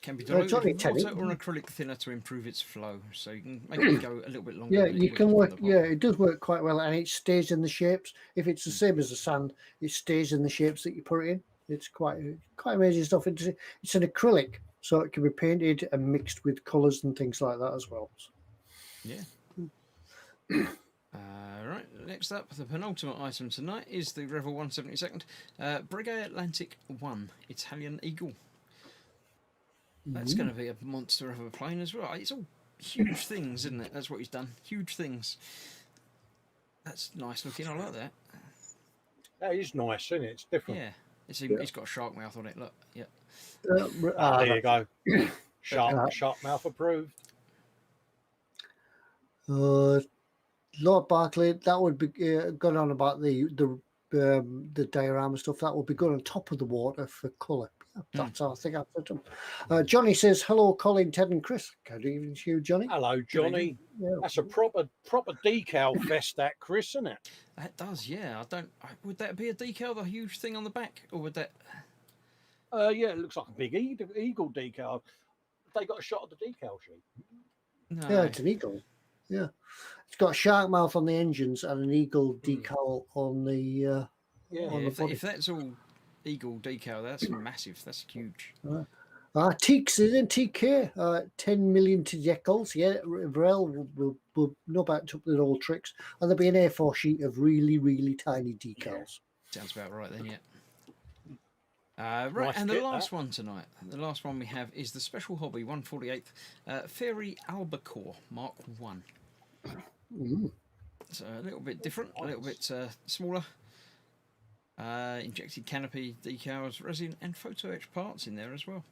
Can be diluted Johnny with Teddy. water or an acrylic thinner to improve its flow, so you can make it go a little bit longer. Yeah, than it you would can from work. the pot. Yeah, it does work quite well, and it stays in the shapes. If it's the same as the sand, it stays in the shapes that you put it in. It's quite amazing stuff. It's an acrylic, so it can be painted and mixed with colours and things like that as well. Yeah. Right, next up, the penultimate item tonight is the Revel 172nd Breguet Atlantic 1 Italian Eagle. That's going to be a monster of a plane as well. It's all huge things, isn't it? That's what he's done. Huge things. That's nice looking. I like that. That is nice, isn't it? It's different. Yeah. It's got a shark mouth on it. Look. Yeah. There you go. Shark mouth approved. Lord Barclay, that would be good on about the diorama stuff. That would be good on top of the water for colour. Yeah, that's how I think I've done. Johnny says, "Hello, Colin, Ted, and Chris." Good evening to you, Johnny. Hello, Johnny. Yeah. That's a proper decal vest, that Chris, isn't it? That does, yeah. Would that be a decal, the huge thing on the back, or would that? Yeah, it looks like a big eagle decal. They got a shot of the decal sheet. No. Yeah, it's an eagle. Yeah, it's got a shark mouth on the engines and an eagle decal on the. Yeah. On the body. If that's all eagle decal, that's massive. That's huge. Teeks is in TK, 10 million to decals. Yeah, Varel will know about the old tricks, and there'll be an A4 sheet of really, really tiny decals. Sounds about right then, yeah. Right, Nice and the kit, last that. one tonight, the last one we have is the Special Hobby 148th Fairy Albacore Mark 1. So a little bit different, a little bit smaller. Injected canopy decals, resin, and photo etch parts in there as well.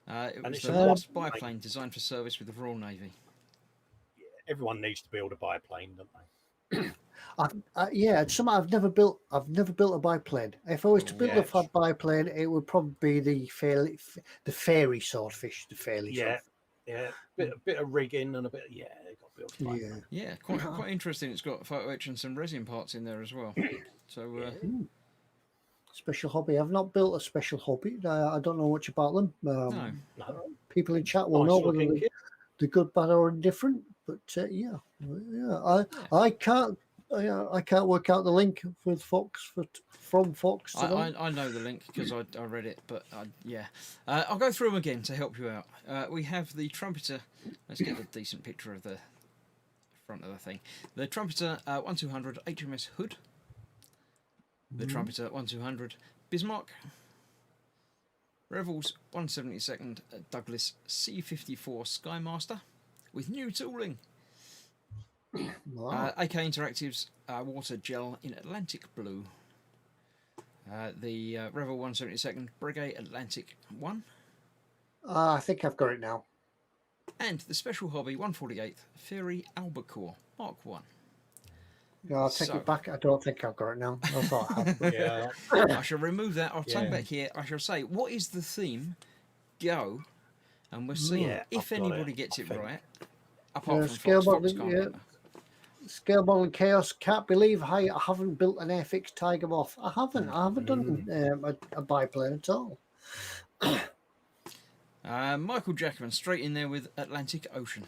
It And was it's the a last lot- biplane designed for service with the Royal Navy. Everyone needs to be able to buy a plane, don't they? Yeah, it's something I've never built. I've never built a biplane. If I was to build Yeah. a biplane, it would probably be the fairy swordfish, the fairy. Yeah. Yeah, bit of rigging and a bit. Yeah, they got built. Yeah. Yeah, quite interesting. It's got photo etch and some resin parts in there as well. So Special hobby. I've not built a special hobby. I don't know much about them. no. People in chat will Nice know whether looking kit. they're good, bad, or indifferent. But yeah. I can't work out the link with Foxx from Foxx. I know the link because I read it, but yeah. I'll go through them again to help you out. We have the trumpeter. Let's get a decent picture of the front of the thing. The trumpeter 1200 HMS Hood. The trumpeter 1200 Bismarck. Revel's 172nd Douglas C54 Skymaster with new tooling. Wow. AK Interactive's water gel in Atlantic Blue. The Revel 172nd Breguet Atlantic 1. I think I've got it now. And the Special Hobby 148th Ferry Albacore Mark 1. Yeah, I'll take it back. I don't think I've got it now. I thought I had. Yeah. I shall remove that. I'll turn back here. I shall say, what is the theme? Go. And we'll see if anybody gets it right. Apart from scale Fox modeling, can't. Scale modeling chaos. Can't believe I haven't built an Airfix Tiger Moth. I haven't done a biplane at all. Michael Jackman straight in there with Atlantic Ocean.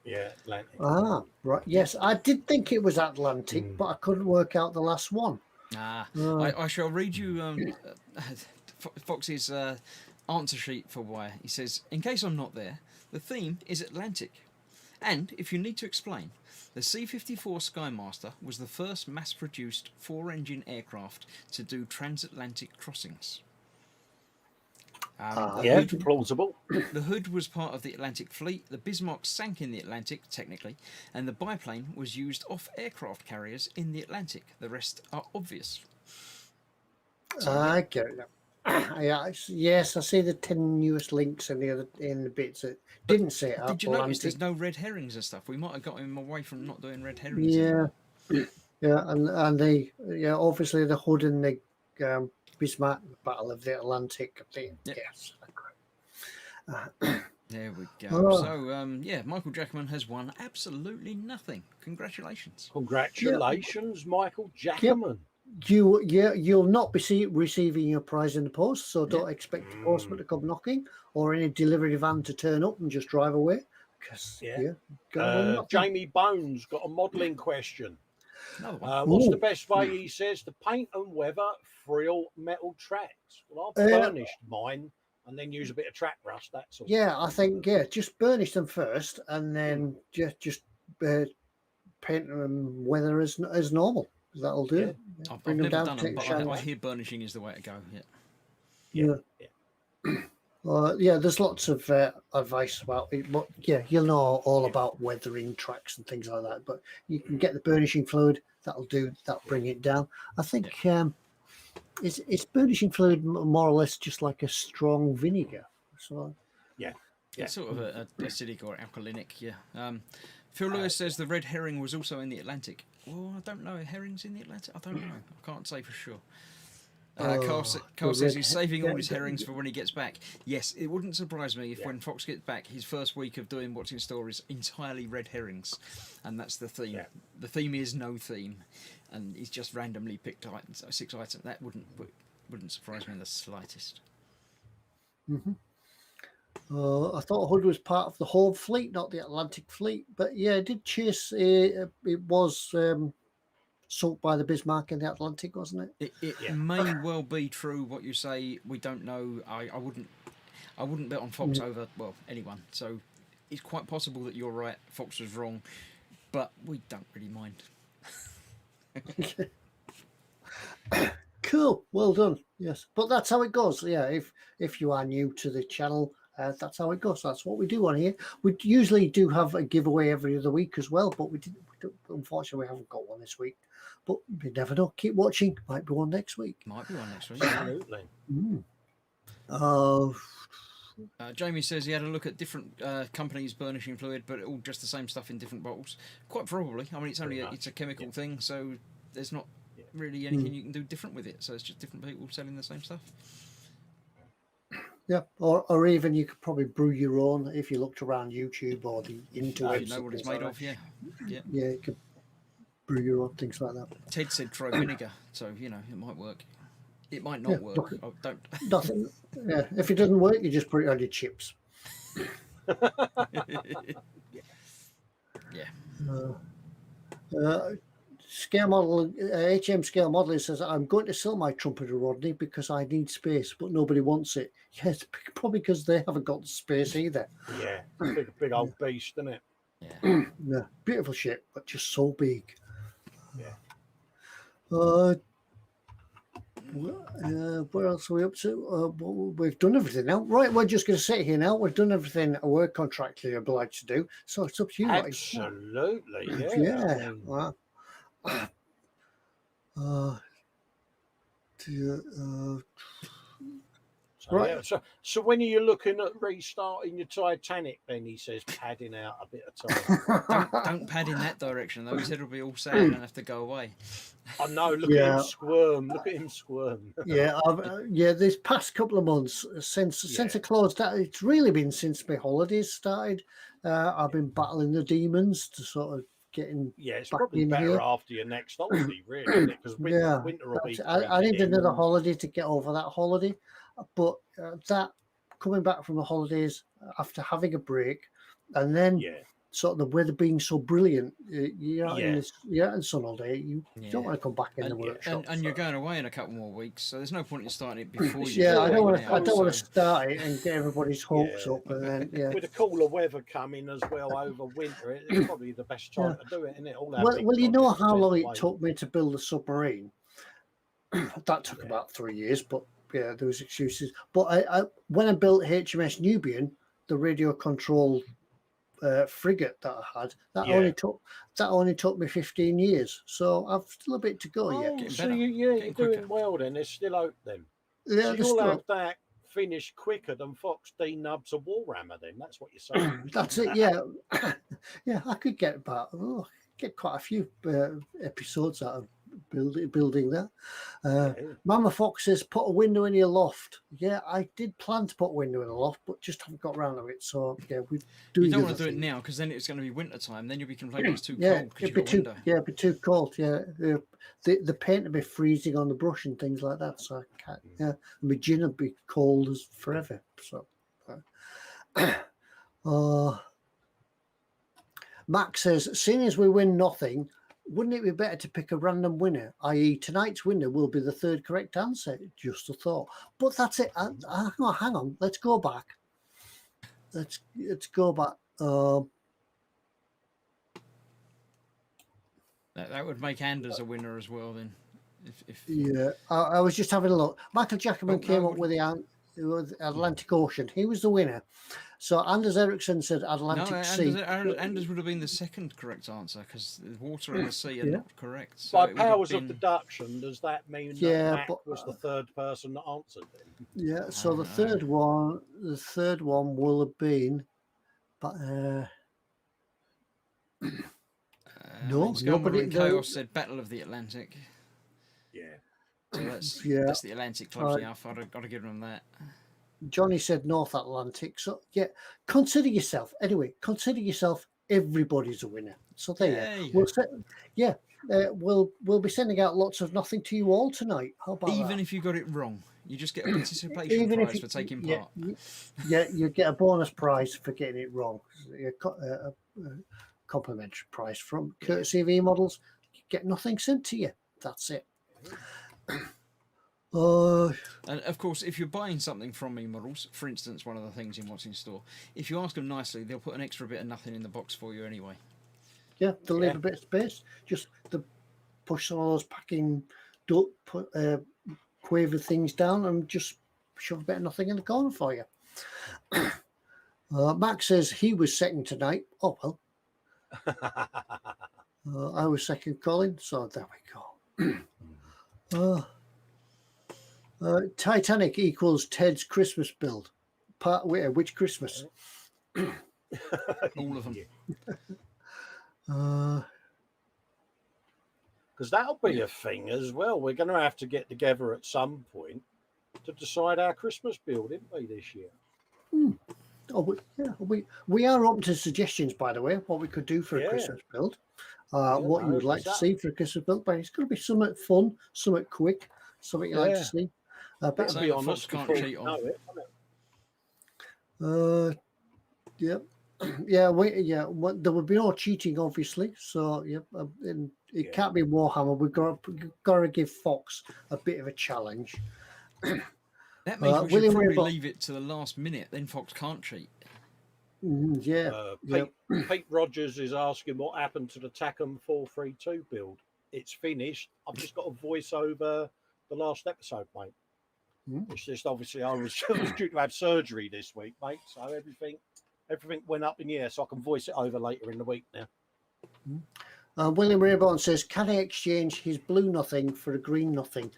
Yeah, Atlantic. Ah, right. Yes, I did think it was Atlantic, but I couldn't work out the last one. I shall read you Fox's answer sheet for why. He says, in case I'm not there, the theme is Atlantic. And if you need to explain, the C-54 Skymaster was the first mass-produced 4-engine aircraft to do transatlantic crossings. Plausible. The hood was part of the Atlantic Fleet. The Bismarck sank in the Atlantic, technically, and the biplane was used off aircraft carriers in the Atlantic. The rest are obvious. I get it. Yes, I see the tenuous links in the bits that didn't say it. Did you notice there's no red herrings and stuff? We might have got him away from not doing red herrings. Yeah, and the obviously the hood and the Bismarck Battle of the Atlantic. I think. Yep. Yes. There we go. So Michael Jackman has won absolutely nothing. Congratulations, Michael Jackman. You'll not be receiving your prize in the post, so don't expect the postman to come knocking or any delivery van to turn up and just drive away. Because Jamie Bones got a modelling question. Another one. What's the best way, he says, to paint and weather frill metal tracks? Well, I've burnished mine and then use a bit of track rust. That's all. Yeah, I think just burnish them first and then just paint them and weather as normal. That'll do. Yeah. I've never done them, but I hear burnishing is the way to go. There's lots of advice about it, but you'll know all about weathering tracks and things like that. But you can get the burnishing fluid. That'll bring it down. I think it's burnishing fluid more or less just like a strong vinegar. So it's sort of a acidic or alkalinic. Phil Lewis says the red herring was also in the Atlantic. Well, I don't know. Herrings in the Atlantic? I don't know. I can't say for sure. Carl says he's saving all his herrings for when he gets back. Yes, it wouldn't surprise me if when Fox gets back, his first week of doing What's in Store is entirely red herrings. And that's the theme. Yeah. The theme is no theme. And he's just randomly picked 6 items. That wouldn't surprise me in the slightest. Mm-hmm. I thought Hood was part of the Home Fleet, not the Atlantic Fleet. But it did chase. It was sunk by the Bismarck in the Atlantic, wasn't it? It may well be true what you say. We don't know. I wouldn't bet on Fox over anyone. So it's quite possible that you're right. Fox was wrong, but we don't really mind. Cool, well done. Yes, but that's how it goes. Yeah, if you are new to the channel. That's how it goes. That's what we do on here. We usually do have a giveaway every other week as well, but we unfortunately, we haven't got one this week. But you never know. Keep watching. Might be one next week. Absolutely. Jamie says he had a look at different companies' burnishing fluid, but all just the same stuff in different bottles. Quite probably. I mean, it's a chemical thing, so there's not really anything you can do different with it. So it's just different people selling the same stuff. Yeah, or even you could probably brew your own if you looked around YouTube or the interwebs. You know what it's made of, yeah. You could brew your own things like that. Ted said try vinegar, so it might work. It might not work. Nothing. Yeah, if it doesn't work, you just put it on your chips. Scale model, HM scale modeler says, I'm going to sell my trumpeter, Rodney, because I need space, but nobody wants it. Yes, probably because they haven't got the space either. Yeah, big old beast, isn't it? Yeah, beautiful ship, but just so big. Yeah. What else are we up to? We've done everything now. Right, we're just going to sit here now. We've done everything we're contractually obliged to do. So it's up to you. Absolutely, yeah. Yeah. I mean, Well, so, right. yeah, so when are you looking at restarting your Titanic? Then he says, padding out a bit of time. Don't pad in that direction though. He said it'll be all sad and have to go away. I know. Look at him squirm. Look at him squirm. Yeah. This past couple of months since I closed that, it's really been since my holidays started. I've been battling the demons to sort of getting. Yeah, it's back probably in better here. after your next holiday, really, because winter will be. I need another holiday to get over that holiday, but that coming back from the holidays after having a break, and then sort of the weather being so brilliant, you're out in sun all day. You don't want to come back in the workshop. And you're going away in a couple more weeks, so there's no point in starting it before you. I don't want to start it and get everybody's hopes up, and then with the cooler weather coming as well over winter, it's probably the best time to do it, isn't it? Well, you know how long it took me to build a submarine. That took about 3 years, but there was excuses. But when I built HMS Nubian, the radio controlled frigate that I had, that only took me 15 years. So I've still a bit to go yet. So you're doing well then. There's still hope then. Yeah, so you'll have that finished quicker than Foxx D-Nubs a Warhammer then. That's what you're saying. That's it. Yeah, I could get quite a few episodes out of building that. Mama Fox says, put a window in your loft. Yeah, I did plan to put a window in the loft, but just haven't got around to it. So we do. You don't want to do it now because then it's going to be winter time. Then you'll be complaining it's too cold. It'd be too cold. Yeah, the paint would be freezing on the brush and things like that. So I can't. Yeah, and my gin would be cold as forever. So. Max says, seeing as we win nothing, wouldn't it be better to pick a random winner, i.e. tonight's winner will be the third correct answer? Just a thought. But that's it. Hang on. Let's go back. Let's go back. That would make Anders a winner as well then. If I was just having a look. Michael Jacobman came up with the Atlantic Ocean. He was the winner. So Anders Ericsson said Atlantic Sea. Anders would have been the second correct answer because the water and the sea are not correct. So by powers of deduction, does that mean that Mac was the third person that answered them? Yeah. So the third one will have been, but no, nobody. Chaos said Battle of the Atlantic. Yeah. So that's the Atlantic close enough. I've got to give them that. Johnny said North Atlantic. So consider yourself. Anyway, consider yourself. Everybody's a winner. So there you go. We'll be sending out lots of nothing to you all tonight. How about even if you got it wrong, you just get a participation prize for taking part. Yeah, you get a bonus prize for getting it wrong. A complimentary prize from courtesy of eModels. You get nothing sent to you. That's it. And of course, if you're buying something from eModels, for instance, one of the things in what's in store, if you ask them nicely, they'll put an extra bit of nothing in the box for you anyway. Yeah, they'll leave a bit of space. Just to push some of those packing, quaver things down and just shove a bit of nothing in the corner for you. Max says he was second tonight. Oh, well. I was second, Colin. So there we go. Titanic equals Ted's Christmas build. Which Christmas? All of them. Because that'll be a thing as well. We're going to have to get together at some point to decide our Christmas build, isn't we, this year? We are open to suggestions, by the way, what we could do for a Christmas build. What you would like to see for a Christmas build, but it's going to be something fun, something quick, something you like to see. Let's be honest, can't cheat on. There would be no cheating, obviously. So it can't be Warhammer. We've got to give Foxx a bit of a challenge. That means we should probably leave it to the last minute. Then Foxx can't cheat. Pete Rogers is asking what happened to the Tacom 432 build. It's finished. I've just got to voice over the last episode, mate. Mm. It's just obviously I was due to have surgery this week, mate. So everything went up in the air, so I can voice it over later in the week now. William Rayborn says, can he exchange his blue nothing for a green nothing?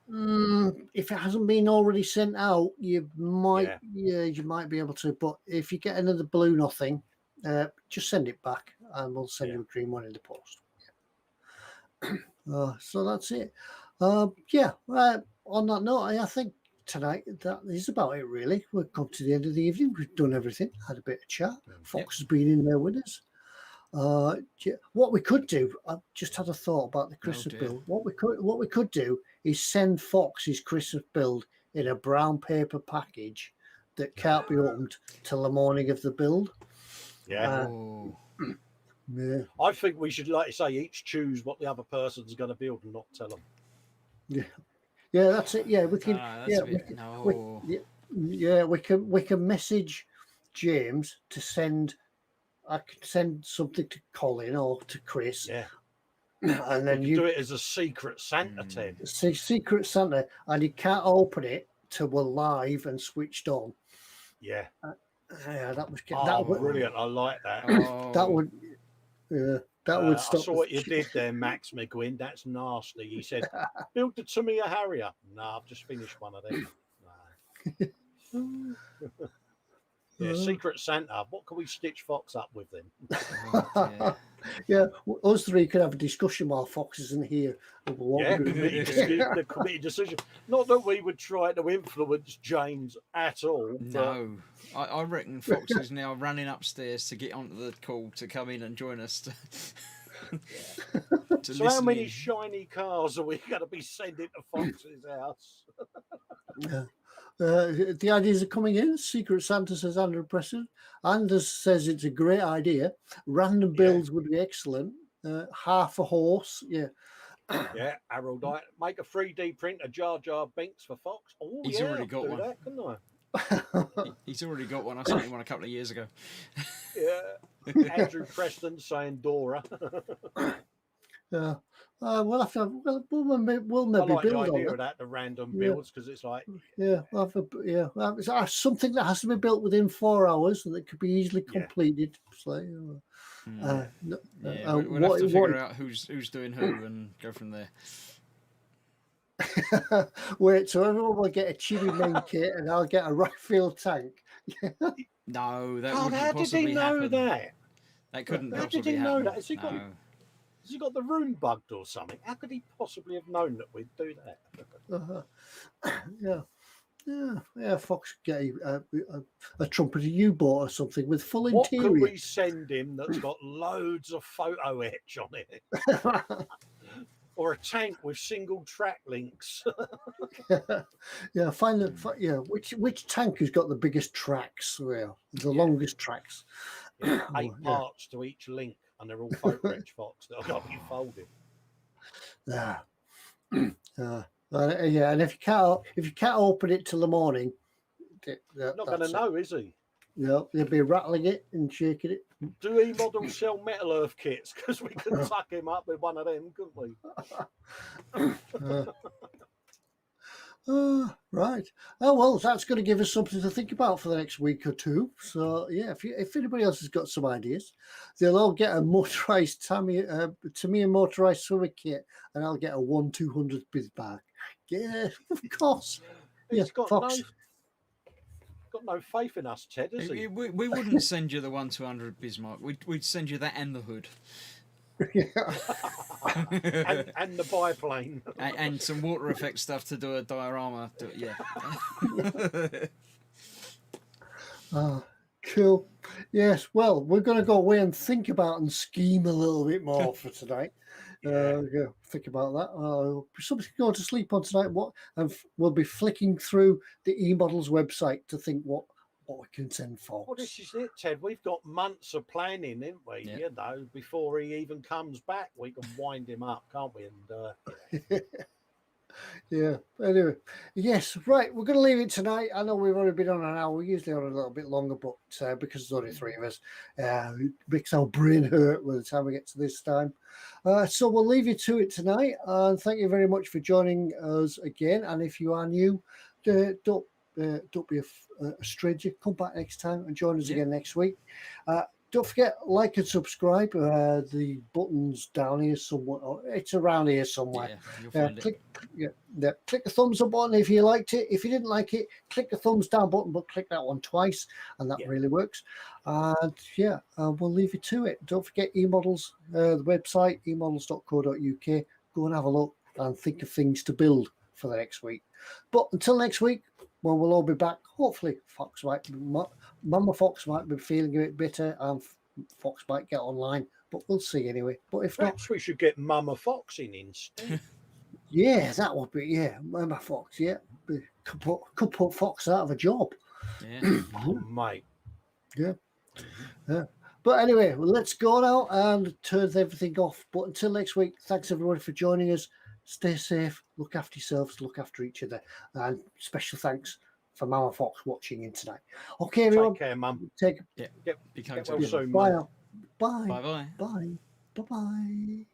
If it hasn't been already sent out, you might you might be able to. But if you get another blue nothing, just send it back and we'll send you a green one in the post. So that's it. On that note, I think tonight that is about it really. We've come to the end of the evening. We've done everything, had a bit of chat. Fox has been in there with us. What we could do, I just had a thought about the Christmas build. What we could do is send Fox his Christmas build in a brown paper package that can't be opened till the morning of the build. Yeah. Yeah. I think we should, like you say, each choose what the other person's going to build and not tell them. Yeah, that's it. Yeah, we can. We can message James to send. I could send something to Colin or to Chris. Yeah. And then you do it as a secret Santa, Ted. Secret Santa, and you can't open it till we're live and switched on. Yeah. That was brilliant. I like that. That would. That would stop. I saw what you did there, Max McGuinn. That's nasty. He said, "Build the Tamiya Harrier." No, I've just finished one of them. Yeah, Secret Santa. What can we stitch Fox up with then? Yeah, us three could have a discussion while Fox isn't here. The committee decision. Not that we would try to influence James at all. No, I reckon Fox is now running upstairs to get onto the call to come in and join us. So how many shiny cars are we going to be sending to Fox's house? The ideas are coming in. Secret Santa says under precedent. Anders says it's a great idea. Random builds would be excellent. Half a horse, Yeah, Harold, make a 3D print of Jar Jar Binks for Fox. Oh, he's already got one. That, couldn't I? He's already got one. I sent him one a couple of years ago. Yeah, Andrew Preston saying Dora. We'll have to. We'll maybe I like build the on idea it. of that, the random builds, because it's like something that has to be built within 4 hours and that could be easily completed. So, we'll have to figure out who's doing who and go from there. Wait, so everyone will get a chibi main kit and I'll get a right field tank. No, that God, wouldn't how possibly did he know happen. that? That couldn't How possibly did he happen. know that? Has he got the room bugged or something? How could he possibly have known that we'd do that? Fox get a trumpeter U-boat or something with full What interior. could we send him that's got loads of photo etch on it? Or a tank with single track links? Which tank has got the biggest tracks? Well, the longest tracks. 8 parts to each link, and they're all photo etch Fox that I've got to be folded. And if you can't open it till the morning, not going to know, is he? Yeah, they'll be rattling it and shaking it. Do eModels sell Metal Earth kits? Because we could suck him up with one of them, couldn't we? Right. Oh well, that's going to give us something to think about for the next week or two. So yeah, if anybody else has got some ideas, they'll all get a motorized Tamiya motorized summer kit, and I'll get a 1/200 biz bag. Yeah, of course. He's got Fox. no faith in us, Ted, has he? We wouldn't send you the 1/200 Bismarck. We'd send you that and the hood. and the biplane. And some water effect stuff to do a diorama. Cool. Yes, well, we're going to go away and think about and scheme a little bit more for tonight. Think about that. Something to go to sleep on tonight. And we'll be flicking through the eModels website to think what we can send for. Well, this is it, Ted. We've got months of planning, haven't we? Yeah. You know, before he even comes back, we can wind him up, can't we? And Yeah. Anyway, yes. Right. We're going to leave it tonight. I know we've already been on an hour. We're usually on a little bit longer, but because there's only three of us, it makes our brain hurt by the time we get to this time. So we'll leave you to it tonight. And thank you very much for joining us again. And if you are new, don't be a stranger. Come back next time and join us again next week. Don't forget, like and subscribe. The button's down here somewhere. Or it's around here somewhere. Yeah, you'll find Click the thumbs up button if you liked it. If you didn't like it, click the thumbs down button, but click that one twice, and that really works. And we'll leave you to it. Don't forget eModels, the website, emodels.co.uk. Go and have a look and think of things to build for the next week. But until next week, when we'll all be back, hopefully Mama Foxx might be feeling a bit bitter and Foxx might get online, but we'll see anyway. But if Perhaps we should get Mama Foxx in instead. yeah, that would be Mama Foxx. Yeah, could put Foxx out of a job. Yeah, oh, mate. Yeah. But anyway, let's go now and turn everything off. But until next week, thanks everyone for joining us. Stay safe, look after yourselves, look after each other, and special thanks for Mama Foxx watching in tonight. Okay, everyone. Take care, Mum. be Get well soon. soon, Bye. Mum. Bye. Bye bye. Bye. Bye. Bye.